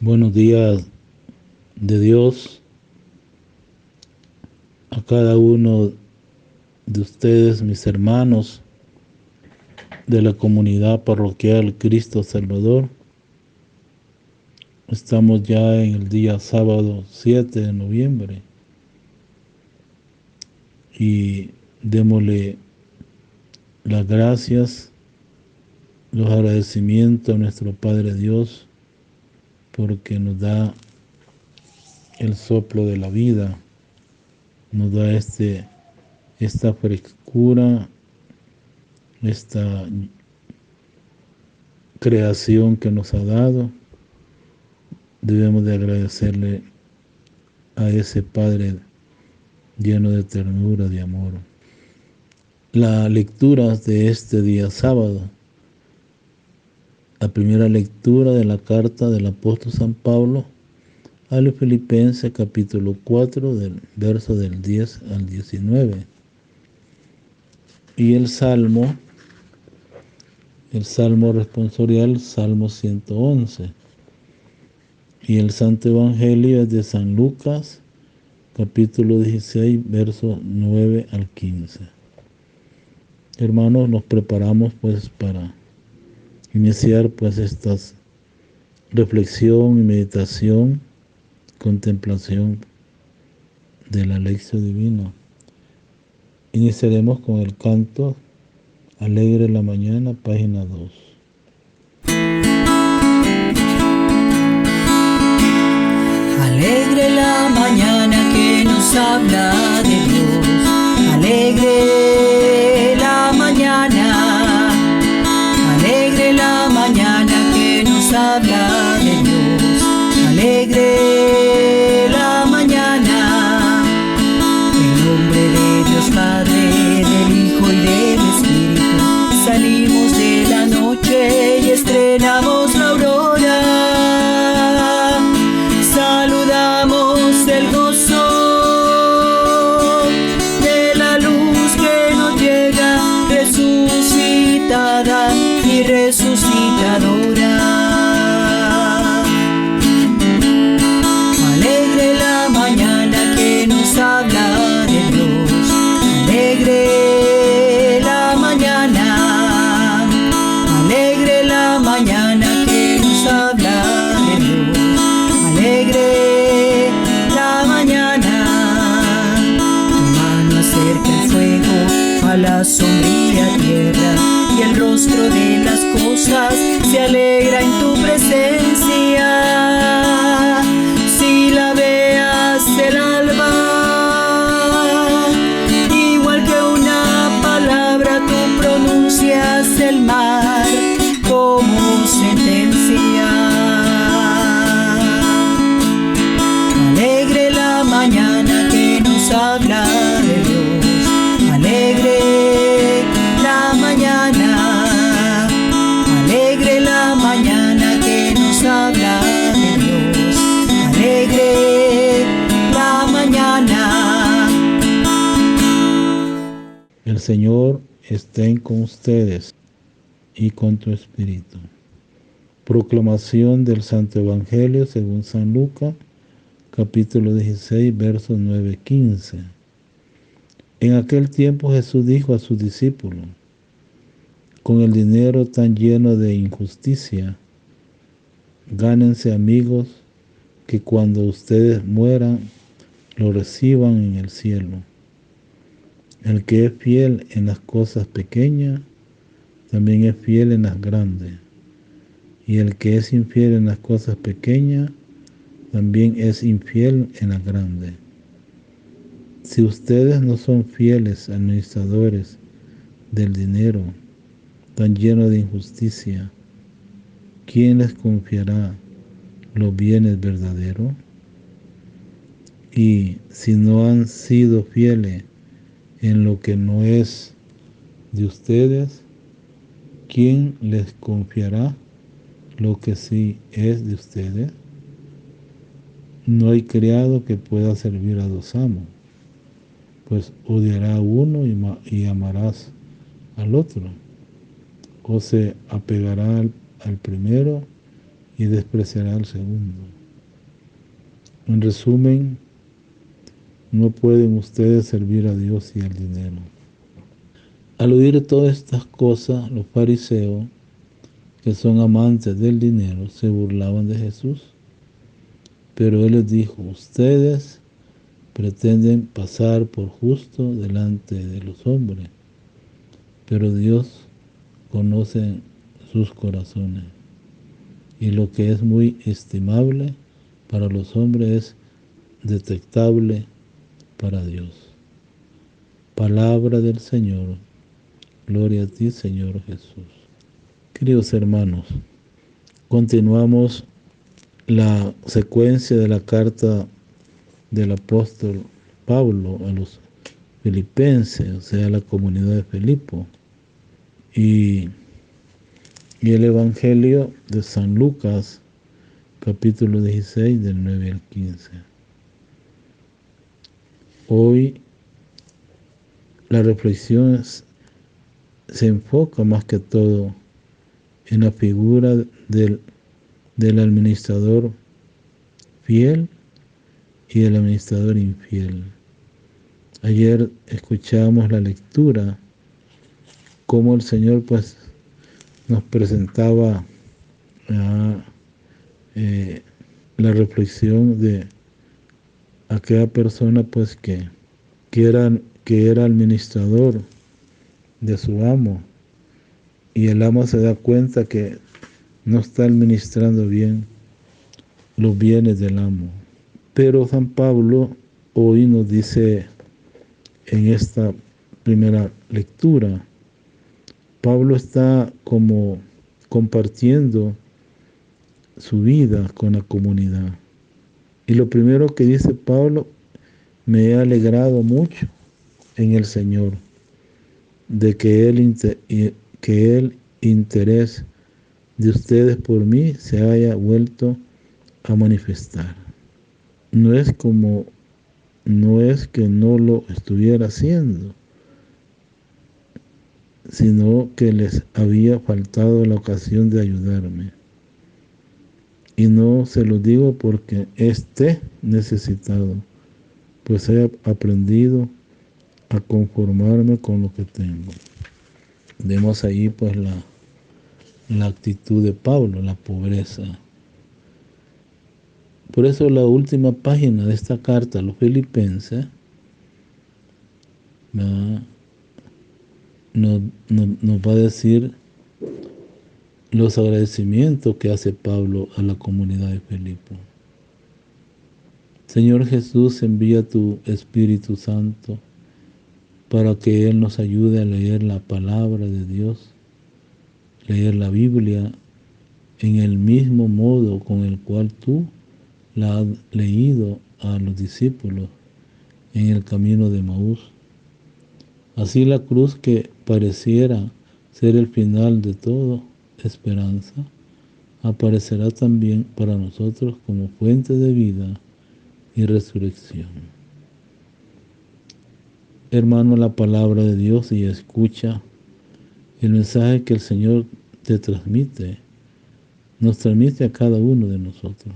Buenos días de Dios a cada uno de ustedes, mis hermanos de la comunidad parroquial Cristo Salvador. Estamos ya en el día sábado 7 de noviembre y démosle las gracias, los agradecimientos a nuestro Padre Dios porque nos da el soplo de la vida, nos da esta frescura, esta creación que nos ha dado. Debemos de agradecerle a ese Padre lleno de ternura, de amor. La lectura de este día sábado, la primera lectura de la carta del apóstol San Pablo a los Filipenses, capítulo 4, del verso del 10 al 19. Y el Salmo responsorial, Salmo 111. Y el Santo Evangelio es de San Lucas, capítulo 16, versos 9 al 15. Hermanos, nos preparamos pues para iniciar pues esta reflexión y meditación, contemplación de la lección divina. Iniciaremos con el canto Alegre la mañana, página 2. Alegre la mañana que nos habla de Dios, alegre la mañana que nos habla de Dios, alegre la mañana, en nombre de Dios Padre, del Hijo y del Espíritu, salimos de la noche y estrenamos la aurora. Saludamos el gozo de la luz que nos llega, resucitada y resucitadora. Alegre la mañana que nos habla de Dios, alegre la mañana que nos habla de Dios, alegre la mañana. Tu mano acerca el fuego a la sombría tierra, y el rostro de las cosas se alegra en tu presencia. Si la veas el alba, igual que una palabra tú pronuncias el mar como sentencia. Alegre la mañana que nos habla de Dios, alegre la mañana que nos habla de Dios, alegre la mañana. El Señor esté con ustedes y con tu espíritu. Proclamación del Santo Evangelio según San Lucas, capítulo 16, versos 9-15. En aquel tiempo Jesús dijo a sus discípulos: con el dinero tan lleno de injusticia, gánense amigos que cuando ustedes mueran lo reciban en el cielo. El que es fiel en las cosas pequeñas, también es fiel en las grandes. Y el que es infiel en las cosas pequeñas, también es infiel en las grandes. Si ustedes no son fieles administradores del dinero tan lleno de injusticia, ¿quién les confiará los bienes verdaderos? Y si no han sido fieles en lo que no es de ustedes, ¿quién les confiará lo que sí es de ustedes? No hay criado que pueda servir a dos amos, pues odiará a uno y amarás al otro, o se apegará al primero y despreciará al segundo. En resumen, no pueden ustedes servir a Dios y al dinero. Al oír todas estas cosas, los fariseos, que son amantes del dinero, se burlaban de Jesús. Pero él les dijo: ustedes pretenden pasar por justo delante de los hombres, pero Dios conoce sus corazones. Y lo que es muy estimable para los hombres es detectable para Dios. Palabra del Señor. Gloria a ti, Señor Jesús. Queridos hermanos, continuamos la secuencia de la carta del apóstol Pablo a los filipenses, o sea, a la comunidad de Filipo, y el Evangelio de San Lucas, capítulo 16, del 9 al 15. Hoy la reflexión se enfoca más que todo en la figura del administrador fiel y el administrador infiel. Ayer escuchamos la lectura, cómo el Señor pues nos presentaba la reflexión de aquella persona pues que era administrador de su amo, y el amo se da cuenta que no está administrando bien los bienes del amo. Pero San Pablo hoy nos dice en esta primera lectura, Pablo está como compartiendo su vida con la comunidad. Y lo primero que dice Pablo: me he alegrado mucho en el Señor de que el interés de ustedes por mí se haya vuelto a manifestar. No es que no lo estuviera haciendo, sino que les había faltado la ocasión de ayudarme. Y no se lo digo porque esté necesitado, pues he aprendido a conformarme con lo que tengo. Vemos ahí pues la actitud de Pablo, la pobreza. Por eso la última página de esta carta a los filipenses nos va a decir los agradecimientos que hace Pablo a la comunidad de Filipo. Señor Jesús, envía tu Espíritu Santo para que Él nos ayude a leer la palabra de Dios, leer la Biblia en el mismo modo con el cual tú la has leído a los discípulos en el camino de Emaús. Así la cruz, que pareciera ser el final de toda esperanza, aparecerá también para nosotros como fuente de vida y resurrección. Hermano, la palabra de Dios, y escucha el mensaje que el Señor te transmite, nos transmite a cada uno de nosotros.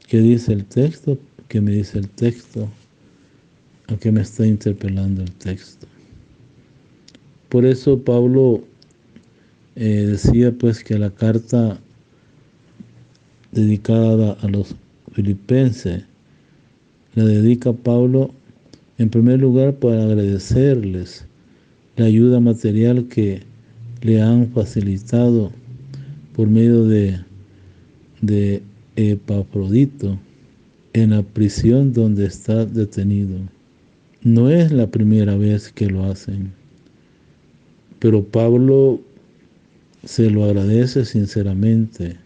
¿Qué dice el texto? ¿Qué me dice el texto? ¿A qué me está interpelando el texto? Por eso Pablo decía pues que la carta dedicada a los filipenses la dedica Pablo en primer lugar para agradecerles la ayuda material que le han facilitado por medio de Epafrodito en la prisión donde está detenido. No es la primera vez que lo hacen, pero Pablo se lo agradece sinceramente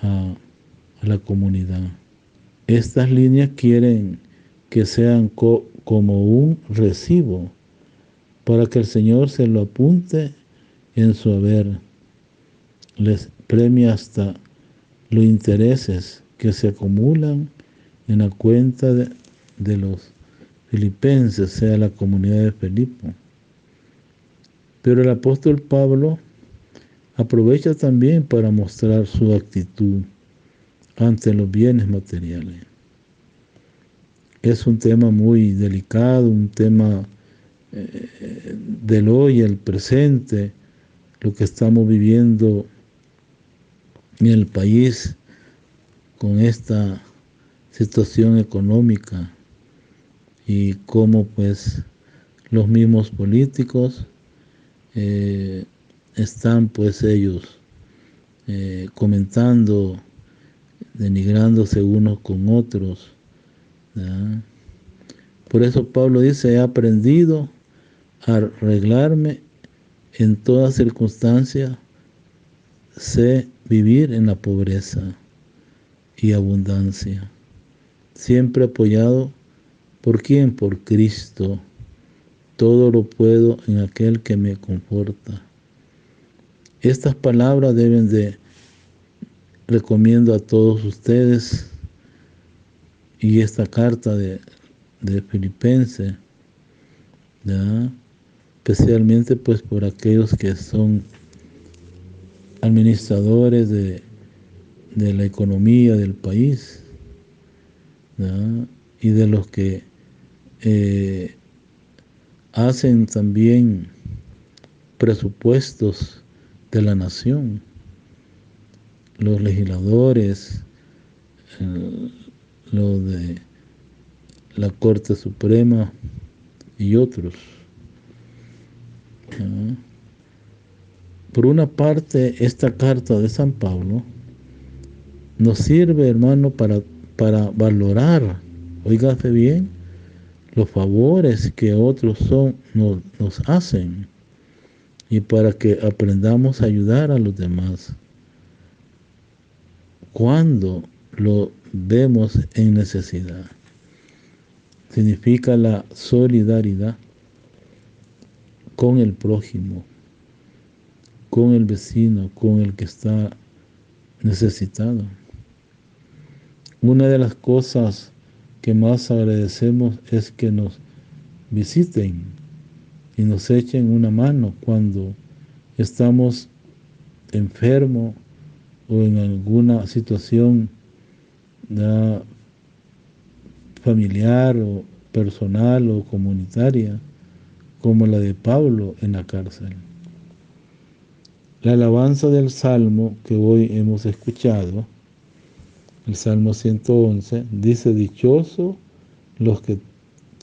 a la comunidad. Estas líneas quieren que sean como un recibo para que el Señor se lo apunte en su haber. Les premia hasta los intereses que se acumulan en la cuenta de los filipenses, sea la comunidad de Filipo. Pero el apóstol Pablo aprovecha también para mostrar su actitud ante los bienes materiales. Es un tema muy delicado, un tema del hoy, el presente, lo que estamos viviendo en el país con esta situación económica y cómo pues los mismos políticos están pues ellos comentando, denigrándose unos con otros, ¿verdad? Por eso Pablo dice: he aprendido a arreglarme en toda circunstancia, sé vivir en la pobreza y abundancia, siempre apoyado ¿por quién? Por Cristo. Todo lo puedo en aquel que me conforta. Estas palabras recomiendo a todos ustedes, y esta carta de Filipenses, ¿ya? Especialmente pues por aquellos que son administradores de la economía del país, ¿ya? Y de los que hacen también presupuestos de la nación, los legisladores, los de la Corte Suprema y otros. Por una parte, esta carta de San Pablo nos sirve, hermano, para valorar, oígase bien, los favores que otros nos hacen, y para que aprendamos a ayudar a los demás cuando lo vemos en necesidad. Significa la solidaridad con el prójimo, con el vecino, con el que está necesitado. Una de las cosas que más agradecemos es que nos visiten y nos echen una mano cuando estamos enfermos o en alguna situación familiar o personal o comunitaria, como la de Pablo en la cárcel. La alabanza del Salmo que hoy hemos escuchado, el Salmo 111, dice: dichosos los que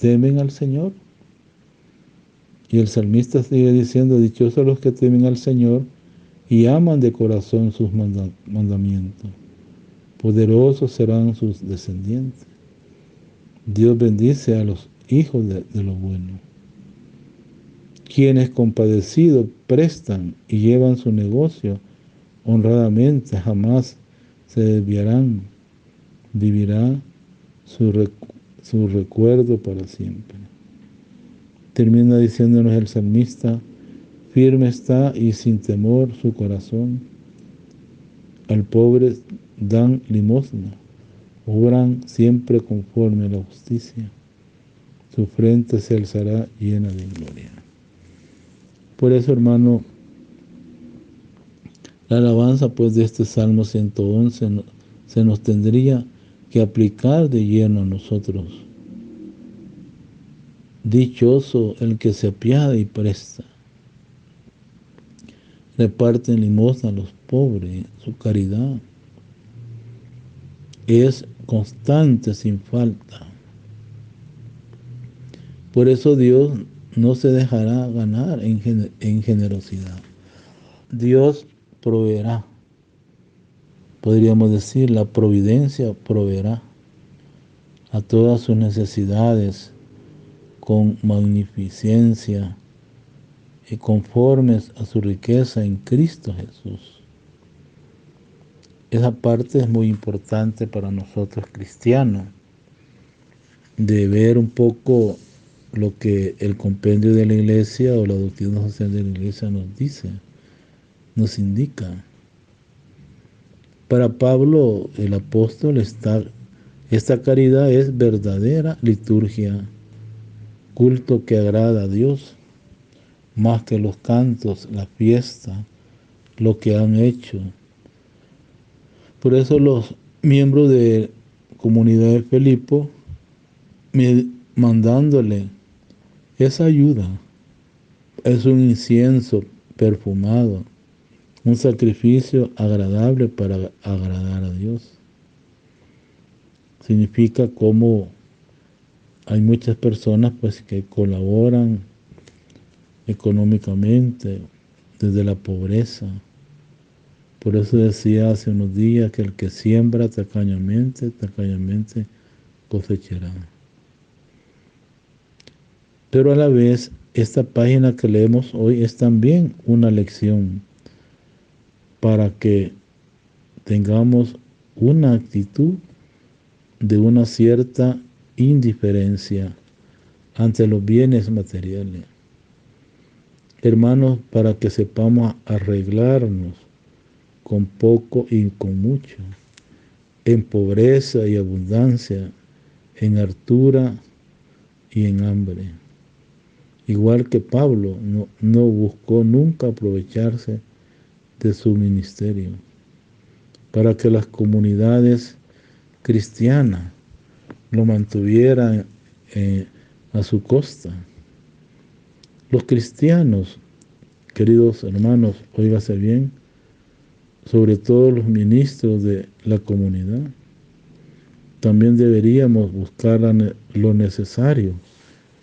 temen al Señor. Y el salmista sigue diciendo: dichosos los que temen al Señor y aman de corazón sus mandamientos. Poderosos serán sus descendientes. Dios bendice a los hijos de lo bueno. Quienes compadecidos prestan y llevan su negocio honradamente, jamás se desviarán. Vivirá su recuerdo para siempre. Termina diciéndonos el salmista: firme está y sin temor su corazón. Al pobre dan limosna, obran siempre conforme a la justicia. Su frente se alzará llena de gloria. Por eso, hermano, la alabanza pues de este Salmo 111 se nos tendría que aplicar de lleno a nosotros. Dichoso el que se apiada y presta. Reparten limosna a los pobres, su caridad es constante, sin falta. Por eso Dios no se dejará ganar en generosidad. Dios proveerá. Podríamos decir, la providencia proveerá a todas sus necesidades con magnificencia y conformes a su riqueza en Cristo Jesús. Esa parte es muy importante para nosotros cristianos, de ver un poco lo que el compendio de la Iglesia o la doctrina social de la Iglesia nos dice, nos indica. Para Pablo, el apóstol, esta caridad es verdadera liturgia, culto que agrada a Dios, más que los cantos, la fiesta, lo que han hecho. Por eso los miembros de comunidad de Filipo, mandándole esa ayuda, es un incienso perfumado, un sacrificio agradable para agradar a Dios. Significa como hay muchas personas pues que colaboran económicamente desde la pobreza. Por eso decía hace unos días que el que siembra tacañamente, tacañamente cosechará. Pero a la vez, esta página que leemos hoy es también una lección para que tengamos una actitud de una cierta indiferencia ante los bienes materiales. Hermanos, para que sepamos arreglarnos con poco y con mucho, en pobreza y abundancia, en hartura y en hambre. Igual que Pablo, no buscó nunca aprovecharse de su ministerio, para que las comunidades cristianas lo mantuvieran a su costa. Los cristianos, queridos hermanos, óigase bien, sobre todo los ministros de la comunidad, también deberíamos buscar lo necesario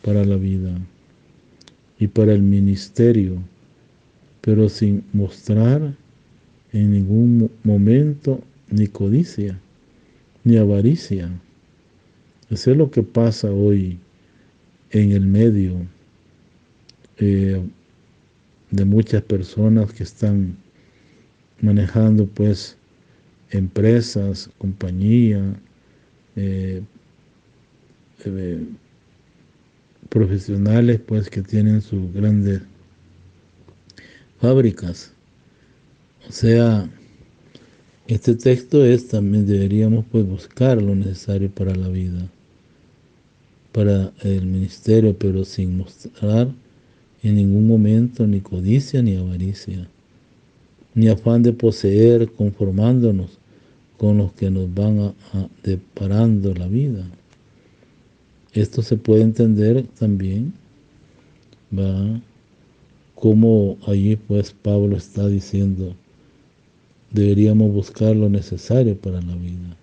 para la vida y para el ministerio, pero sin mostrar en ningún momento ni codicia, ni avaricia. Eso es lo que pasa hoy en el medio de muchas personas que están manejando pues empresas, compañías, profesionales pues que tienen sus grandes fábricas. O sea, este texto también deberíamos pues buscar lo necesario para la vida, para el ministerio, pero sin mostrar en ningún momento ni codicia ni avaricia, ni afán de poseer, conformándonos con los que nos van deparando la vida. Esto se puede entender también, ¿va? Como allí pues Pablo está diciendo, deberíamos buscar lo necesario para la vida.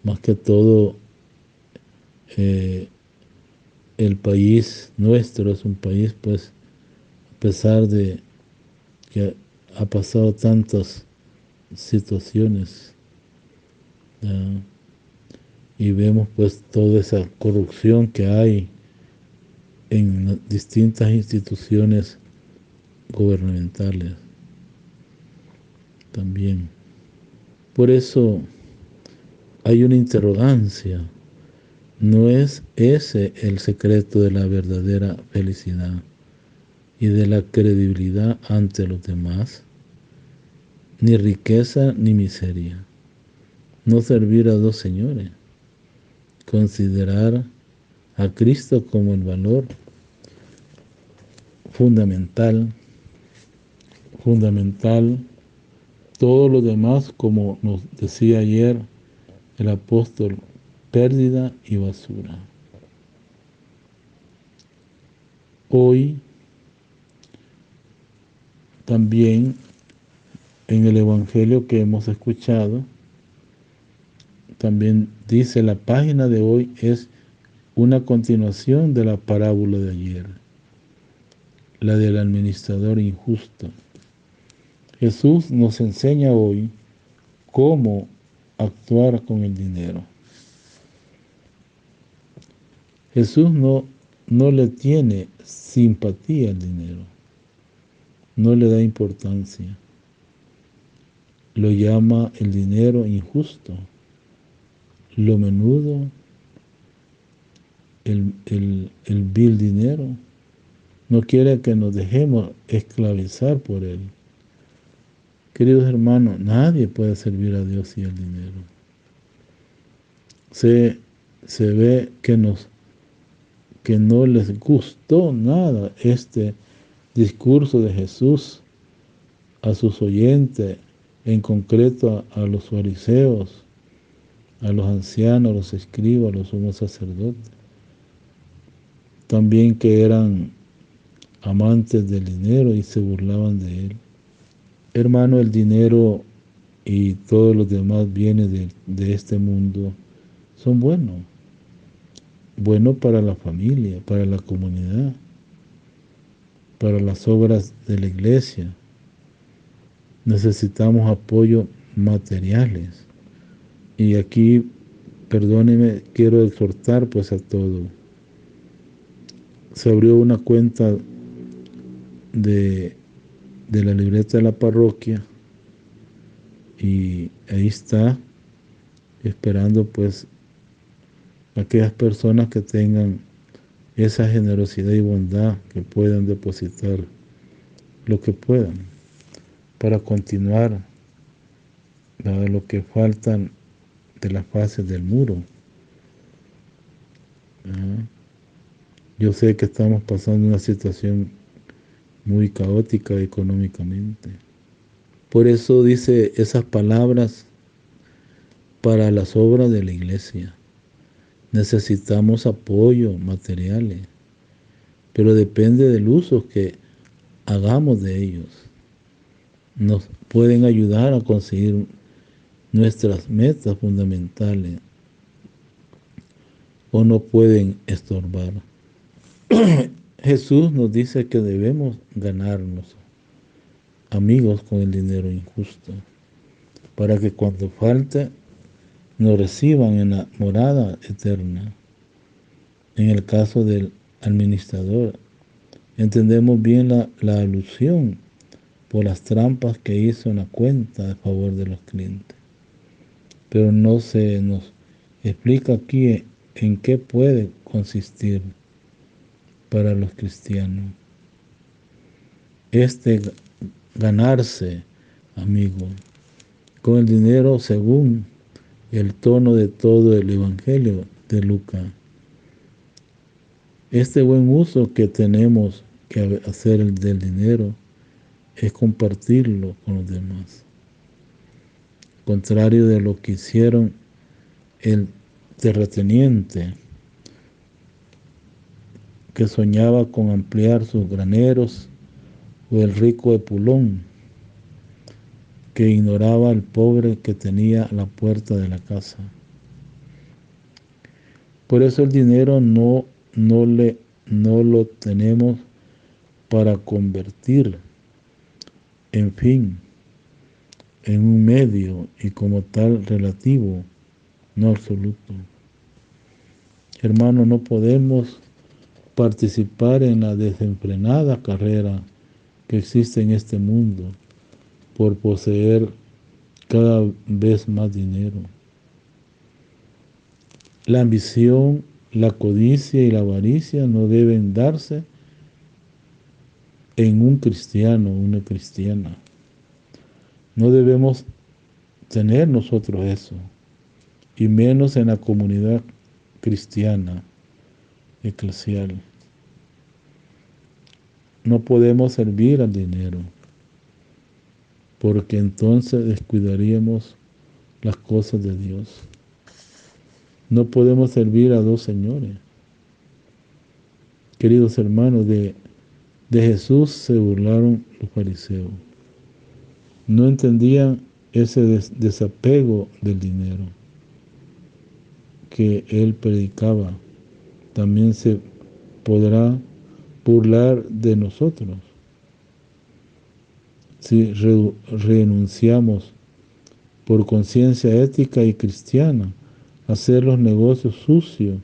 Más que todo, el país nuestro es un país pues, a pesar de que ha pasado tantas situaciones, ¿ya? Y vemos pues toda esa corrupción que hay en distintas instituciones gubernamentales también. Por eso hay una interrogancia. ¿No es ese el secreto de la verdadera felicidad y de la credibilidad ante los demás? Ni riqueza ni miseria. No servir a dos señores. Considerar a Cristo como el valor fundamental. Todo lo demás, como nos decía ayer el apóstol, pérdida y basura. Hoy también en el Evangelio que hemos escuchado, también dice la página de hoy es una continuación de la parábola de ayer, la del administrador injusto. Jesús nos enseña hoy cómo actuar con el dinero. Jesús no le tiene simpatía al dinero, no le da importancia. Lo llama el dinero injusto, lo menudo, el vil dinero. No quiere que nos dejemos esclavizar por él. Queridos hermanos, nadie puede servir a Dios sin el dinero. Se ve que no les gustó nada este discurso de Jesús a sus oyentes, en concreto a los fariseos, a los ancianos, a los escribas, a los sumos sacerdotes, también que eran amantes del dinero y se burlaban de él. Hermano, el dinero y todos los demás bienes de este mundo son buenos para la familia, para la comunidad, para las obras de la iglesia. Necesitamos apoyo materiales. Y aquí, perdóneme, quiero exhortar pues a todos. Se abrió una cuenta de la libreta de la parroquia y ahí está, esperando pues aquellas personas que tengan esa generosidad y bondad, que puedan depositar lo que puedan para continuar lo que faltan de las fases del muro. Yo sé que estamos pasando una situación muy caótica económicamente. Por eso dice esas palabras para las obras de la iglesia. Necesitamos apoyo materiales, pero depende del uso que hagamos de ellos. Nos pueden ayudar a conseguir nuestras metas fundamentales o no pueden estorbar. Jesús nos dice que debemos ganarnos amigos con el dinero injusto, para que cuando falte nos reciban en la morada eterna. En el caso del administrador, entendemos bien la alusión por las trampas que hizo en la cuenta a favor de los clientes. Pero no se nos explica aquí en qué puede consistir para los cristianos ganarse, amigo, con el dinero según el tono de todo el Evangelio de Lucas. Este buen uso que tenemos que hacer del dinero es compartirlo con los demás. Contrario de lo que hicieron el terrateniente, que soñaba con ampliar sus graneros, o el rico Epulón, que ignoraba al pobre que tenía a la puerta de la casa. Por eso el dinero no lo tenemos para convertir, en un medio y como tal relativo, no absoluto. Hermano, no podemos participar en la desenfrenada carrera que existe en este mundo por poseer cada vez más dinero. La ambición, la codicia y la avaricia no deben darse en un cristiano o una cristiana. No debemos tener nosotros eso, y menos en la comunidad cristiana eclesial. No podemos servir al dinero, porque entonces descuidaríamos las cosas de Dios. No podemos servir a dos señores. Queridos hermanos, de Jesús se burlaron los fariseos. No entendían ese desapego del dinero que él predicaba. También se podrá burlar de nosotros si renunciamos por conciencia ética y cristiana a hacer los negocios sucios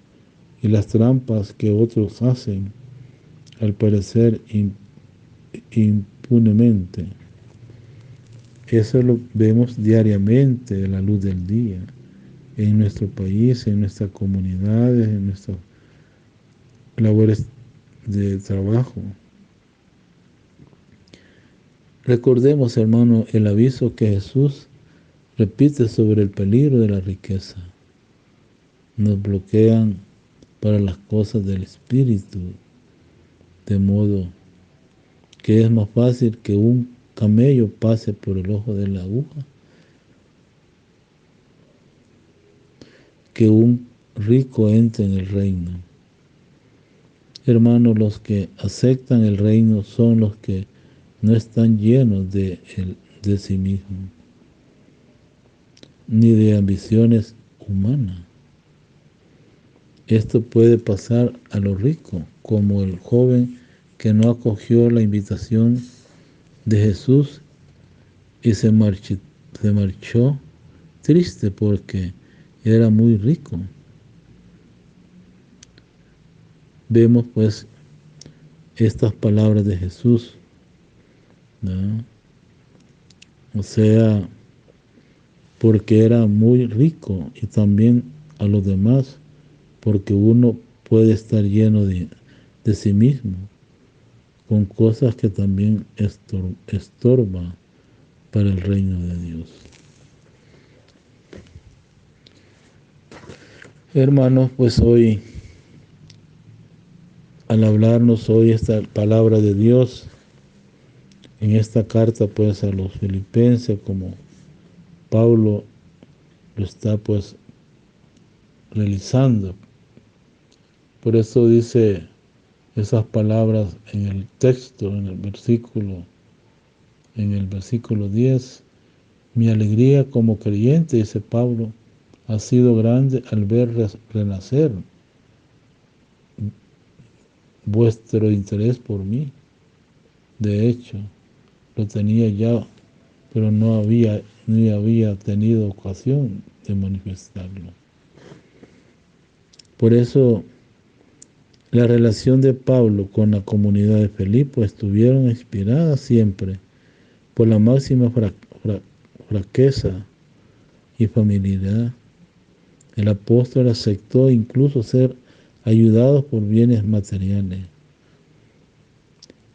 y las trampas que otros hacen, al parecer impunemente. Eso lo vemos diariamente a la luz del día, en nuestro país, en nuestras comunidades, en nuestras labores de trabajo. Recordemos, hermano, el aviso que Jesús repite sobre el peligro de la riqueza. Nos bloquean para las cosas del espíritu, de modo que es más fácil que un camello pase por el ojo de la aguja que un rico entre en el reino. Hermanos, los que aceptan el reino son los que no están llenos de sí mismos, ni de ambiciones humanas. Esto puede pasar a los ricos, como el joven que no acogió la invitación de Jesús y se marchó triste porque era muy rico. Vemos pues estas palabras de Jesús, ¿no? O sea, porque era muy rico, y también a los demás, porque uno puede estar lleno de sí mismo, con cosas que también estorba para el reino de Dios. Hermanos, pues hoy, al hablarnos hoy esta palabra de Dios, en esta carta pues a los filipenses, como Pablo lo está pues realizando. Por eso dice esas palabras en el texto, en el versículo 10, mi alegría como creyente, dice Pablo, ha sido grande al ver renacer vuestro interés por mí. De hecho, lo tenía ya, pero no había tenido ocasión de manifestarlo. Por eso, la relación de Pablo con la comunidad de Filipo estuvieron inspiradas siempre por la máxima franqueza y familiaridad. El apóstol aceptó incluso ser ayudado por bienes materiales.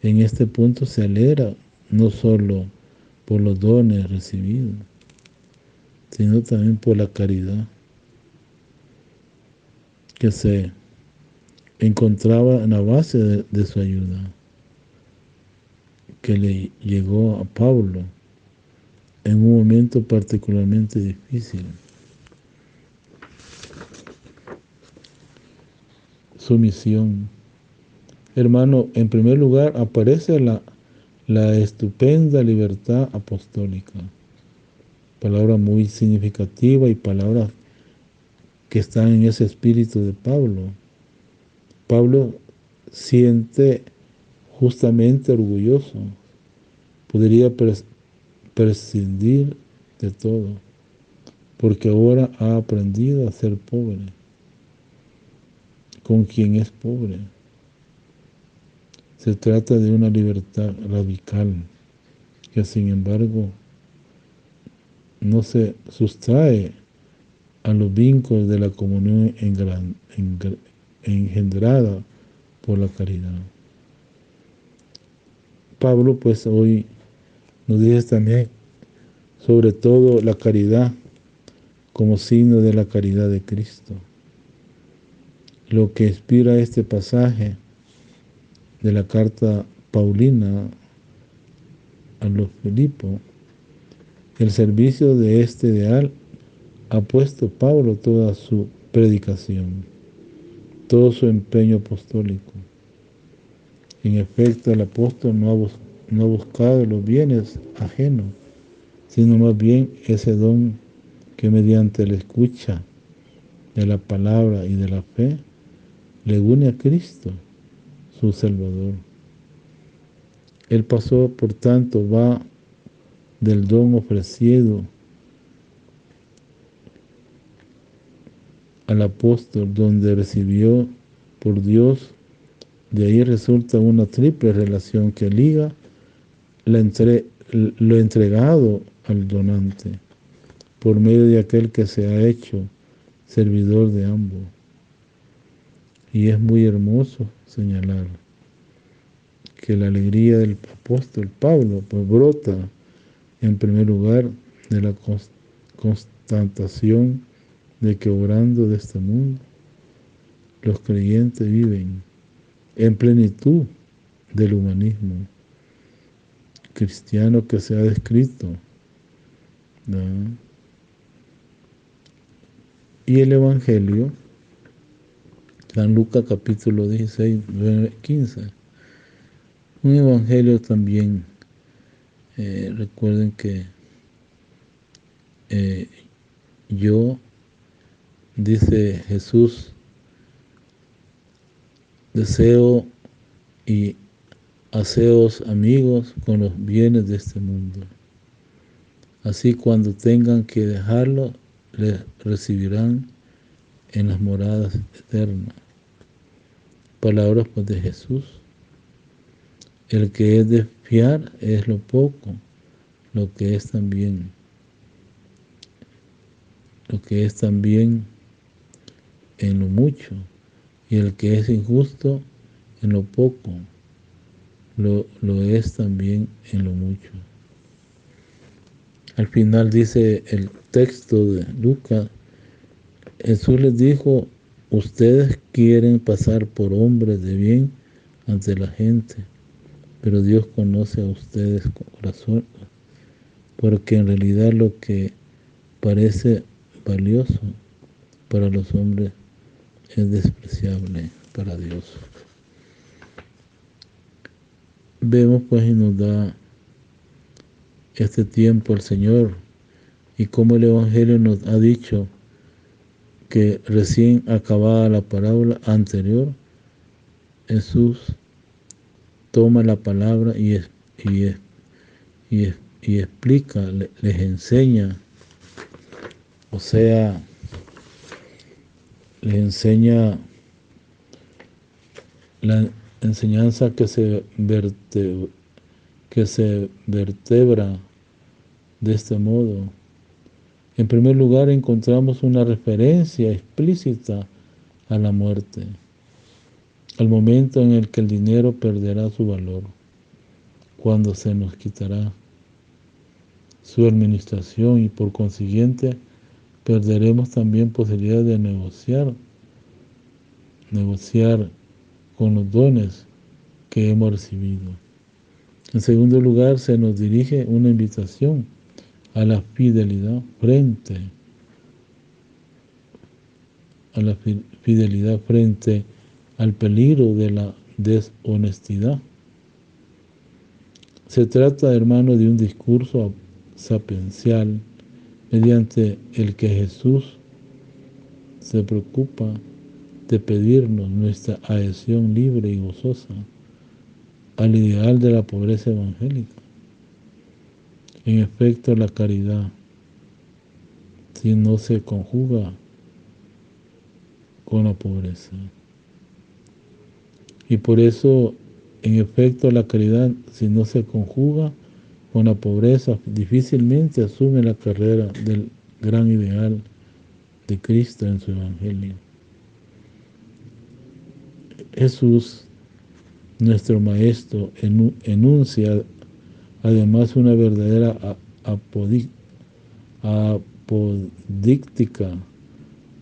En este punto se alegra no solo por los dones recibidos, sino también por la caridad que se encontraba en la base de su ayuda, que le llegó a Pablo en un momento particularmente difícil. Su misión. Hermano, en primer lugar aparece la estupenda libertad apostólica, palabra muy significativa y palabras que están en ese espíritu de Pablo. Pablo siente justamente orgulloso, podría prescindir de todo, porque ahora ha aprendido a ser pobre, con quien es pobre. Se trata de una libertad radical, que sin embargo no se sustrae a los vínculos de la comunión engendrada por la caridad. Pablo pues hoy nos dice también sobre todo la caridad como signo de la caridad de Cristo. Lo que inspira este pasaje de la carta paulina a los Filipos, el servicio de este ideal ha puesto Pablo toda su predicación, todo su empeño apostólico. En efecto, el apóstol no ha buscado los bienes ajenos, sino más bien ese don que mediante la escucha de la palabra y de la fe le une a Cristo, su Salvador. Él pasó, por tanto, va del don ofrecido al apóstol, donde recibió por Dios. De ahí resulta una triple relación que liga lo entregado al donante, por medio de aquel que se ha hecho servidor de ambos. Y es muy hermoso señalar que la alegría del apóstol Pablo pues brota en primer lugar de la constatación de que obrando de este mundo los creyentes viven en plenitud del humanismo, cristiano que se ha descrito, ¿no? Y el Evangelio, San Lucas capítulo 16, 9, 15. Un Evangelio también, recuerden que yo, dice Jesús, deseo y haceos amigos con los bienes de este mundo. Así cuando tengan que dejarlo, les recibirán en las moradas eternas. Palabras pues de Jesús. El que es de fiar es lo poco, lo que es también en lo mucho, y el que es injusto en lo poco, lo es también en lo mucho. Al final dice el texto de Lucas, Jesús les dijo, ustedes quieren pasar por hombres de bien ante la gente, pero Dios conoce a ustedes con corazón, porque en realidad lo que parece valioso para los hombres es despreciable para Dios. Vemos pues y nos da este tiempo el Señor y como el Evangelio nos ha dicho que recién acabada la parábola anterior, Jesús toma la palabra y explica, les enseña, o sea, les enseña la enseñanza que se vertebra de este modo. En primer lugar, encontramos una referencia explícita a la muerte, al momento en el que el dinero perderá su valor, cuando se nos quitará su administración y por consiguiente perderemos también posibilidad de negociar con los dones que hemos recibido. En segundo lugar, se nos dirige una invitación a la fidelidad frente al peligro de la deshonestidad. Se trata, hermano, de un discurso sapiencial mediante el que Jesús se preocupa de pedirnos nuestra adhesión libre y gozosa al ideal de la pobreza evangélica. En efecto, la caridad, si no se conjuga con la pobreza. Y por eso, en efecto, la caridad, si no se conjuga con la pobreza, difícilmente asume la carrera del gran ideal de Cristo en su Evangelio. Jesús, nuestro Maestro, enuncia además una verdadera apodíctica.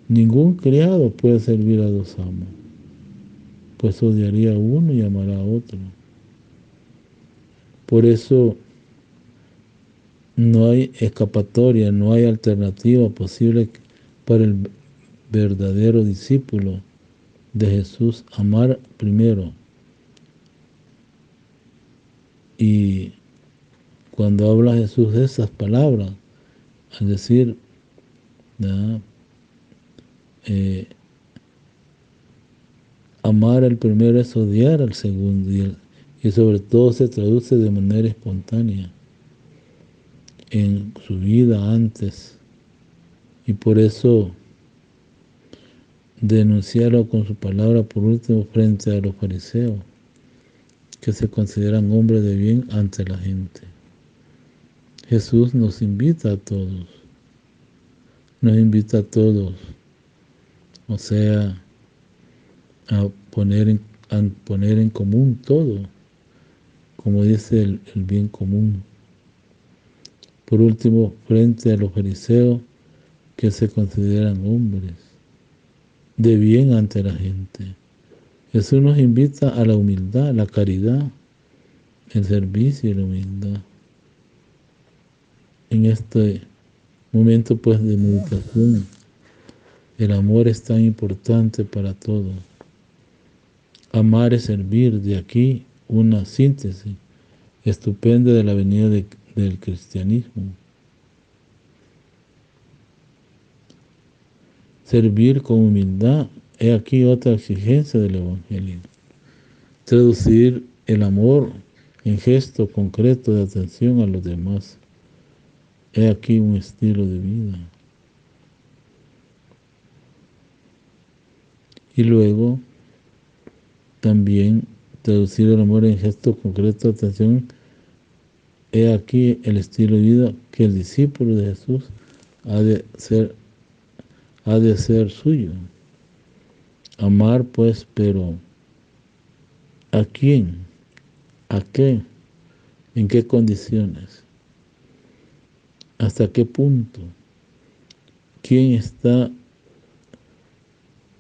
Ningún criado puede servir a dos amos, pues odiaría a uno y amará a otro. Por eso no hay escapatoria, no hay alternativa posible para el verdadero discípulo de Jesús, amar primero. Y cuando habla Jesús de esas palabras, es decir, amar al primero es odiar al segundo, y sobre todo se traduce de manera espontánea en su vida antes, y por eso denunciarlo con su palabra por último frente a los fariseos, que se consideran hombres de bien ante la gente. Jesús nos invita a todos, o sea, a poner en común todo, como dice el bien común. Por último, frente a los fariseos que se consideran hombres de bien ante la gente. Jesús nos invita a la humildad, a la caridad, el servicio y la humildad. En este momento pues de meditación, el amor es tan importante para todos. Amar es servir, de aquí una síntesis estupenda de la venida del cristianismo. Servir con humildad, es aquí otra exigencia del Evangelio. Traducir el amor en gesto concreto de atención a los demás, es aquí un estilo de vida. Y luego, también traducir el amor en gesto concreto de atención, es aquí el estilo de vida que el discípulo de Jesús ha de ser suyo. Amar pues, pero ¿a quién? ¿A qué? ¿En qué condiciones? ¿Hasta qué punto? ¿Quién está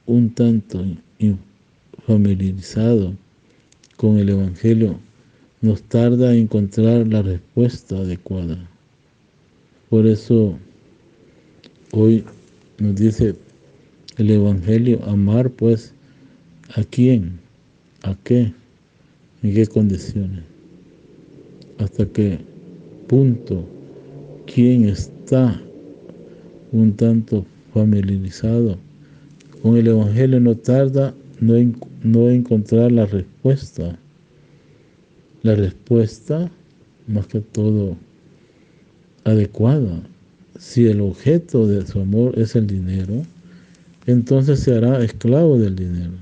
un tanto familiarizado con el Evangelio nos tarda en encontrar la respuesta adecuada? Por eso hoy nos dice el Evangelio, amar pues, ¿a quién? ¿A qué? ¿En qué condiciones? ¿Hasta qué punto? ¿Quién está un tanto familiarizado con el Evangelio no tarda no encontrar la respuesta? La respuesta, más que todo, adecuada. Si el objeto de su amor es el dinero, entonces se hará esclavo del dinero,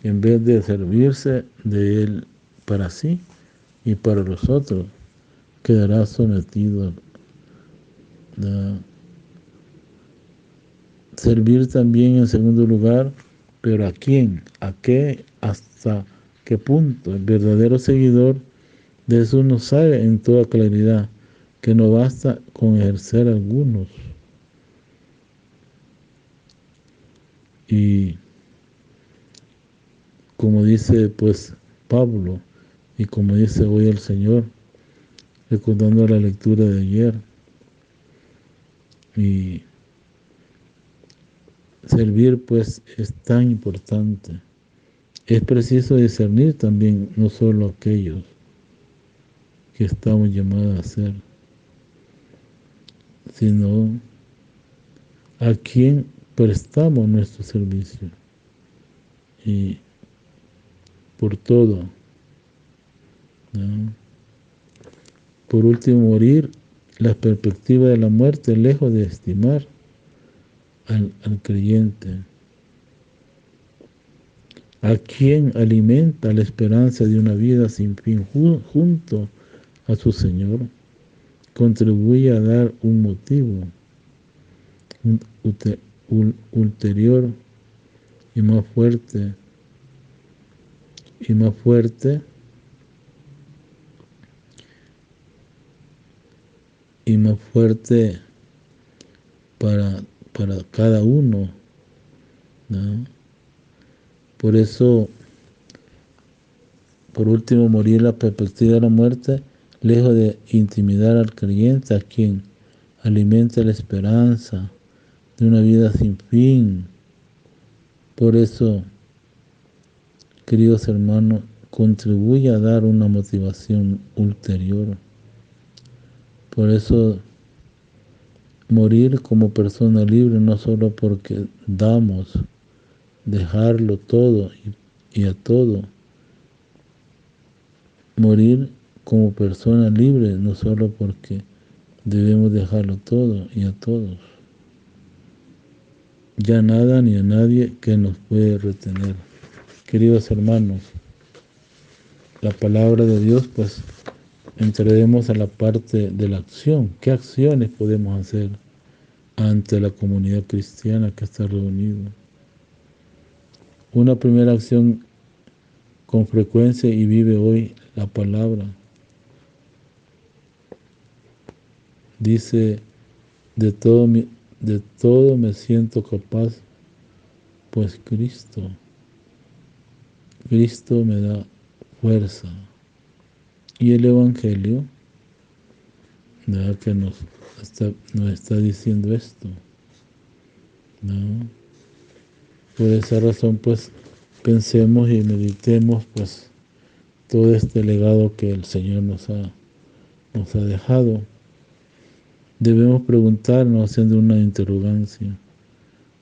en vez de servirse de él para sí y para los otros, quedará sometido a servir también en segundo lugar, pero ¿a quién? ¿A qué? ¿Hasta qué punto? El verdadero seguidor de Jesús nos sabe en toda claridad que no basta con ejercer algunos. Y como dice pues Pablo, y como dice hoy el Señor, recordando la lectura de ayer, y servir pues es tan importante. Es preciso discernir también no solo aquellos que estamos llamados a hacer, sino a quién prestamos nuestro servicio. Y por todo, ¿no? Por último, morir, la perspectiva de la muerte, lejos de estimar al creyente. A quien alimenta la esperanza de una vida sin fin junto a su Señor, contribuye a dar un motivo ulterior y más fuerte para cada uno, ¿no? Por eso, por último, morir la perspectiva de la muerte, lejos de intimidar al creyente, a quien alimenta la esperanza de una vida sin fin. Por eso, queridos hermanos, contribuye a dar una motivación ulterior. Por eso, morir como persona libre, no solo porque damos, dejarlo todo y a todo. Morir como persona libre, no solo porque debemos dejarlo todo y a todos. Ya nada ni a nadie que nos puede retener. Queridos hermanos, la palabra de Dios, pues entraremos a la parte de la acción. ¿Qué acciones podemos hacer ante la comunidad cristiana que está reunida? Una primera acción con frecuencia y vive hoy la palabra. Dice, de todo me siento capaz, pues Cristo me da fuerza. Y el Evangelio, ¿verdad?, que nos está diciendo esto, ¿no? Por esa razón, pues, pensemos y meditemos, pues, todo este legado que el Señor nos ha dejado. Debemos preguntarnos, haciendo una interrogancia: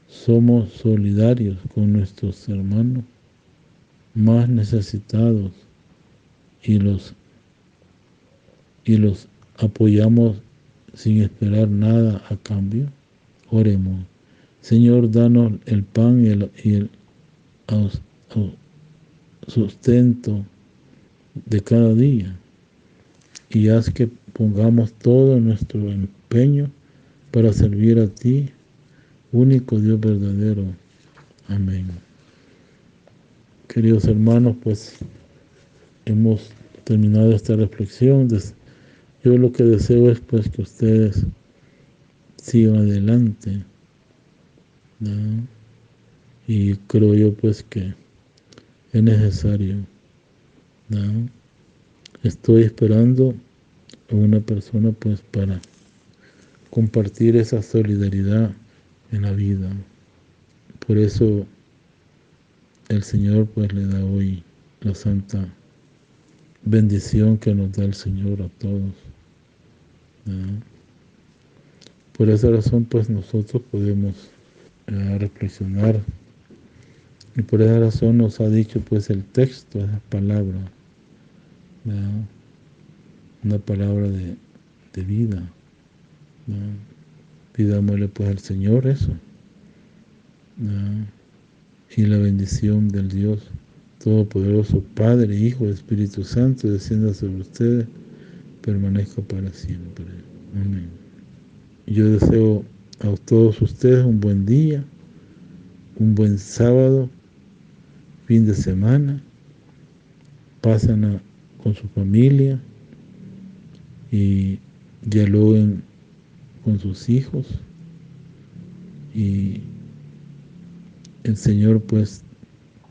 ¿somos solidarios con nuestros hermanos más necesitados y los apoyamos sin esperar nada a cambio? Oremos. Señor, danos el pan y el sustento de cada día, y haz que pongamos todo nuestro empeño para servir a ti, único Dios verdadero. Amén. Queridos hermanos, pues hemos terminado esta reflexión. Yo lo que deseo es, pues, que ustedes sigan adelante, ¿no? Y creo yo, pues, que es necesario, ¿no? Estoy esperando a una persona, pues, para compartir esa solidaridad en la vida. Por eso el Señor, pues, le da hoy la santa bendición que nos da el Señor a todos, ¿no? Por esa razón, pues, nosotros podemos reflexionar, y por esa razón nos ha dicho, pues, el texto, esa palabra, ¿no?, una palabra de vida, ¿no? Pidámosle, pues, al Señor eso, ¿no? Y la bendición del Dios Todopoderoso, Padre, Hijo y Espíritu Santo, descienda sobre ustedes, permanezca para siempre. Amén. Yo deseo a todos ustedes un buen día, un buen sábado, fin de semana. Pasen con su familia y dialoguen con sus hijos, y el Señor, pues,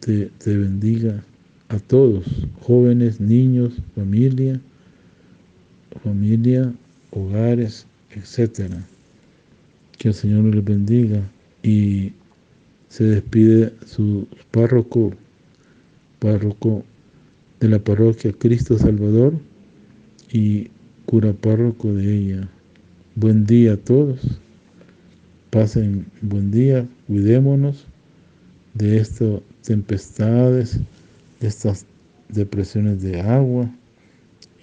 te bendiga a todos, jóvenes, niños, familia, hogares, etcétera. Que el Señor les bendiga. Y se despide su párroco de la parroquia Cristo Salvador y cura párroco de ella. Buen día a todos. Pasen buen día. Cuidémonos de estas tempestades, de estas depresiones de agua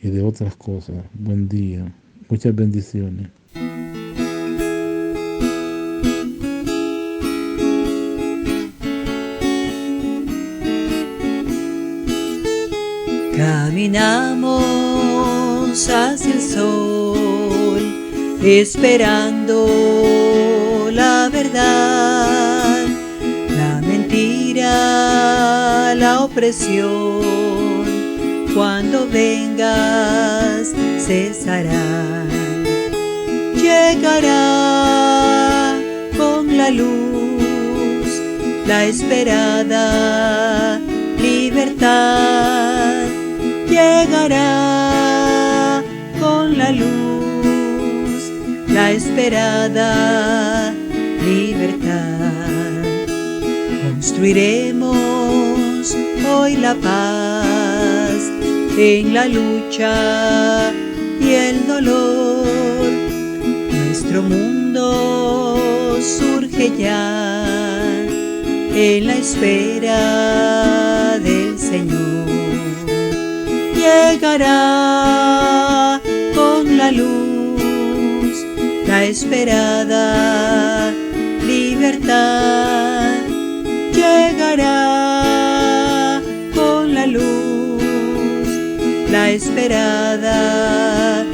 y de otras cosas. Buen día. Muchas bendiciones. Caminamos hacia el sol, esperando la verdad, la mentira, la opresión. Cuando vengas cesará, llegará con la luz, la esperada libertad. Llegará con la luz, la esperada libertad. Construiremos hoy la paz en la lucha y el dolor. Nuestro mundo surge ya en la espera del Señor. Llegará con la luz, la esperada libertad. Llegará con la luz, la esperada